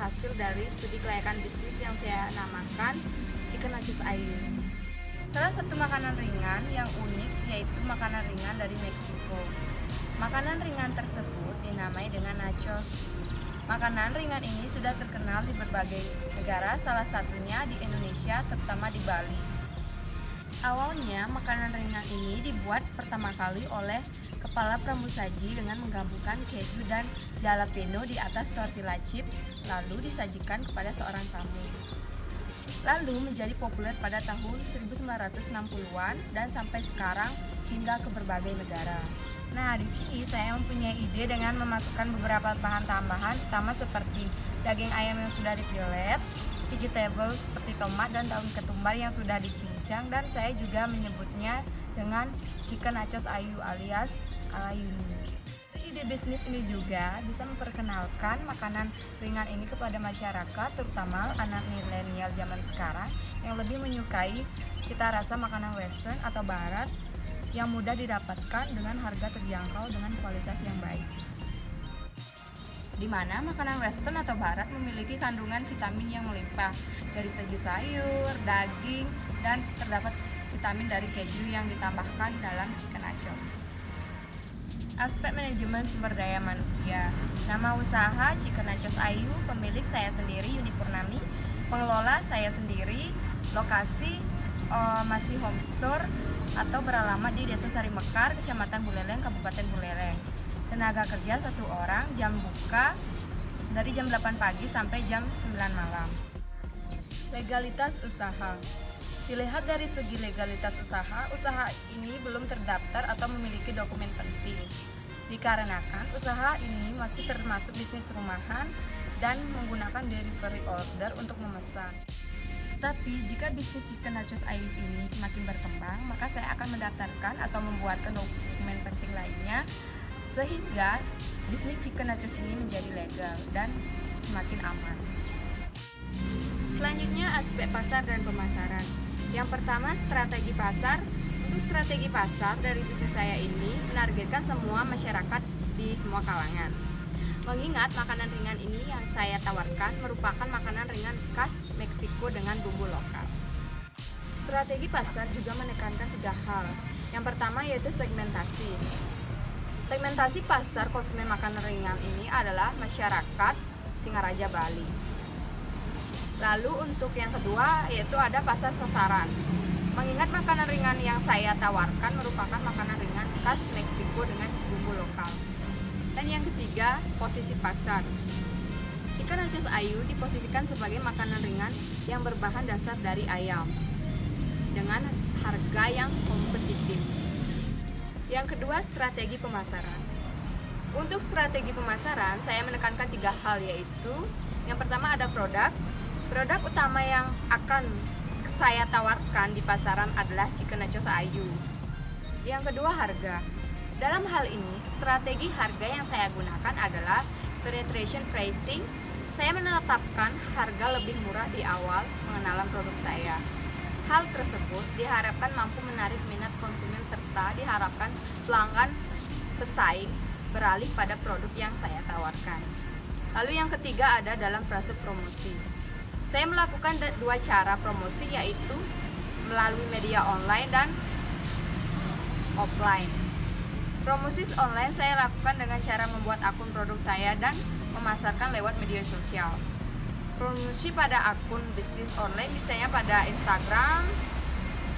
hasil dari studi kelayakan bisnis yang saya namakan Chicken Nachos Ayu. Salah satu makanan ringan yang unik yaitu makanan ringan dari Meksiko. Makanan ringan tersebut dinamai dengan nachos. Makanan ringan ini sudah terkenal di berbagai negara, salah satunya di Indonesia, terutama di Bali. Awalnya, makanan ringan ini dibuat pertama kali oleh kepala pramusaji dengan menggabungkan keju dan jalapeno di atas tortilla chips, lalu disajikan kepada seorang tamu. Lalu menjadi populer pada tahun 1960-an dan sampai sekarang hingga ke berbagai negara. Nah, di sini saya mempunyai ide dengan memasukkan beberapa bahan tambahan, pertama seperti daging ayam yang sudah difilet, vegetables seperti tomat dan daun ketumbar yang sudah dicincang, dan saya juga menyebutnya dengan Chicken Nachos Ayu alias ala Yuni. Ide bisnis ini juga bisa memperkenalkan makanan ringan ini kepada masyarakat, terutama anak milenial zaman sekarang yang lebih menyukai cita rasa makanan western atau barat yang mudah didapatkan dengan harga terjangkau dengan kualitas yang baik. Di mana makanan western atau barat memiliki kandungan vitamin yang melimpah dari segi sayur, daging, dan terdapat vitamin dari keju yang ditambahkan dalam chicken nachos. Aspek manajemen sumber daya manusia. Nama usaha Chicken Nachos Ayu, pemilik saya sendiri Yuni Purnami, pengelola saya sendiri, lokasi masih home store atau beralamat di Desa Sarimekar, Kecamatan Buleleng, Kabupaten Buleleng. Tenaga kerja 1 orang, jam buka dari jam 8 pagi sampai jam 9 malam. Legalitas usaha. Dilihat dari segi legalitas usaha ini belum terdaftar atau memiliki dokumen penting. Dikarenakan usaha ini masih termasuk bisnis rumahan dan menggunakan delivery order untuk memesan. Tapi jika bisnis Chicken Nachos Ayu ini semakin berkembang, maka saya akan mendaftarkan atau membuatkan dokumen penting lainnya sehingga bisnis Chicken Nachos ini menjadi legal dan semakin aman. Selanjutnya aspek pasar dan pemasaran. Yang pertama, strategi pasar. Untuk strategi pasar dari bisnis saya ini menargetkan semua masyarakat di semua kalangan. Mengingat makanan ringan ini yang saya tawarkan merupakan makanan ringan khas Meksiko dengan bumbu lokal. Strategi pasar juga menekankan 3 hal. Yang pertama yaitu segmentasi. Segmentasi pasar konsumen makanan ringan ini adalah masyarakat Singaraja, Bali. Lalu untuk yang kedua yaitu ada pasar sasaran. Mengingat makanan ringan yang saya tawarkan merupakan makanan ringan khas Meksiko dengan bumbu lokal. Dan yang ketiga, posisi pasar. Chicken Nachos Ayu diposisikan sebagai makanan ringan yang berbahan dasar dari ayam dengan harga yang kompetitif. Yang kedua, strategi pemasaran. Untuk strategi pemasaran, saya menekankan 3 hal yaitu yang pertama ada produk. Produk utama yang akan saya tawarkan di pasaran adalah Chicken Nachos Ayu. Yang kedua, harga. Dalam hal ini, strategi harga yang saya gunakan adalah penetration pricing. Saya menetapkan harga lebih murah di awal pengenalan produk saya. Hal tersebut diharapkan mampu menarik minat konsumen serta diharapkan pelanggan pesaing beralih pada produk yang saya tawarkan. Lalu yang ketiga ada dalam proses promosi. Saya melakukan 2 cara promosi yaitu melalui media online dan offline. Promosi online saya lakukan dengan cara membuat akun produk saya dan memasarkan lewat media sosial. Promosi pada akun bisnis online misalnya pada Instagram,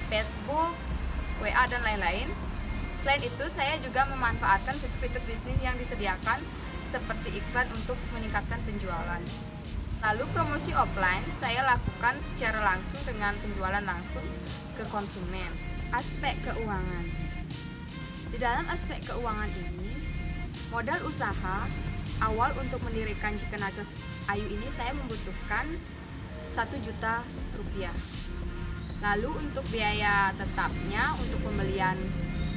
Facebook, WA dan lain-lain. Selain itu saya juga memanfaatkan fitur-fitur bisnis yang disediakan seperti iklan untuk meningkatkan penjualan. Lalu promosi offline saya lakukan secara langsung dengan penjualan langsung ke konsumen. Aspek keuangan. Di dalam aspek keuangan ini, modal usaha awal untuk mendirikan Chicken Nachos Ayu ini saya membutuhkan 1 juta rupiah. Lalu untuk biaya tetapnya untuk pembelian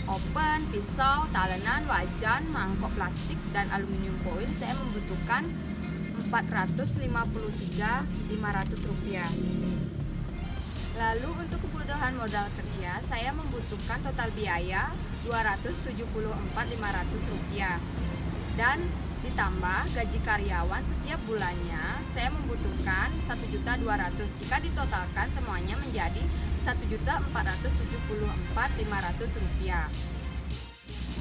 oven, pisau, talenan, wajan, mangkok plastik, dan aluminium foil saya membutuhkan 453.500 rupiah. Lalu untuk kebutuhan modal kerja saya membutuhkan total biaya 274.500 rupiah. Dan Ditambah gaji karyawan setiap bulannya, saya membutuhkan 1.200.000. Jika ditotalkan semuanya menjadi 1.474.500 rupiah.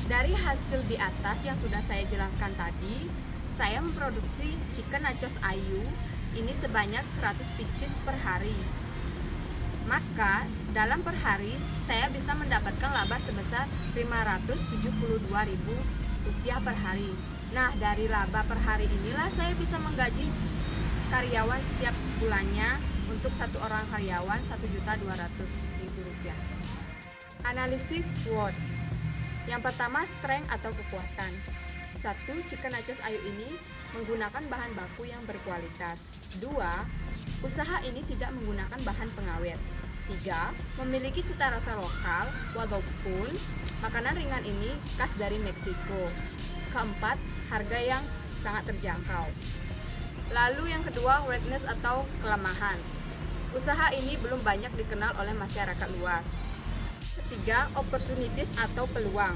Dari hasil di atas yang sudah saya jelaskan tadi, saya memproduksi chicken nachos Ayu ini sebanyak 100 pieces per hari. Maka dalam per hari saya bisa mendapatkan laba sebesar 572.000 rupiah per hari. Nah, dari laba per hari inilah saya bisa menggaji karyawan setiap bulannya. Untuk satu orang karyawan 1.200.000 rupiah. Analisis SWOT. Yang pertama, strength atau kekuatan. 1. Chicken nachos Ayu ini menggunakan bahan baku yang berkualitas. 2. Usaha ini tidak menggunakan bahan pengawet. 3. Memiliki cita rasa lokal walaupun makanan ringan ini khas dari Meksiko. 4. Harga yang sangat terjangkau. Lalu yang kedua, weakness atau kelemahan. Usaha ini belum banyak dikenal oleh masyarakat luas. Ketiga, opportunities atau peluang.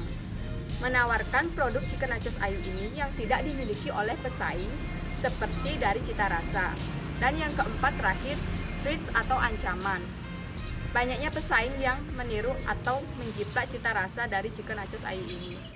Menawarkan produk chicken nachos Ayu ini yang tidak dimiliki oleh pesaing seperti dari cita rasa. Dan yang keempat terakhir, threat atau ancaman. Banyaknya pesaing yang meniru atau menjiplak cita rasa dari chicken nachos Ayu ini.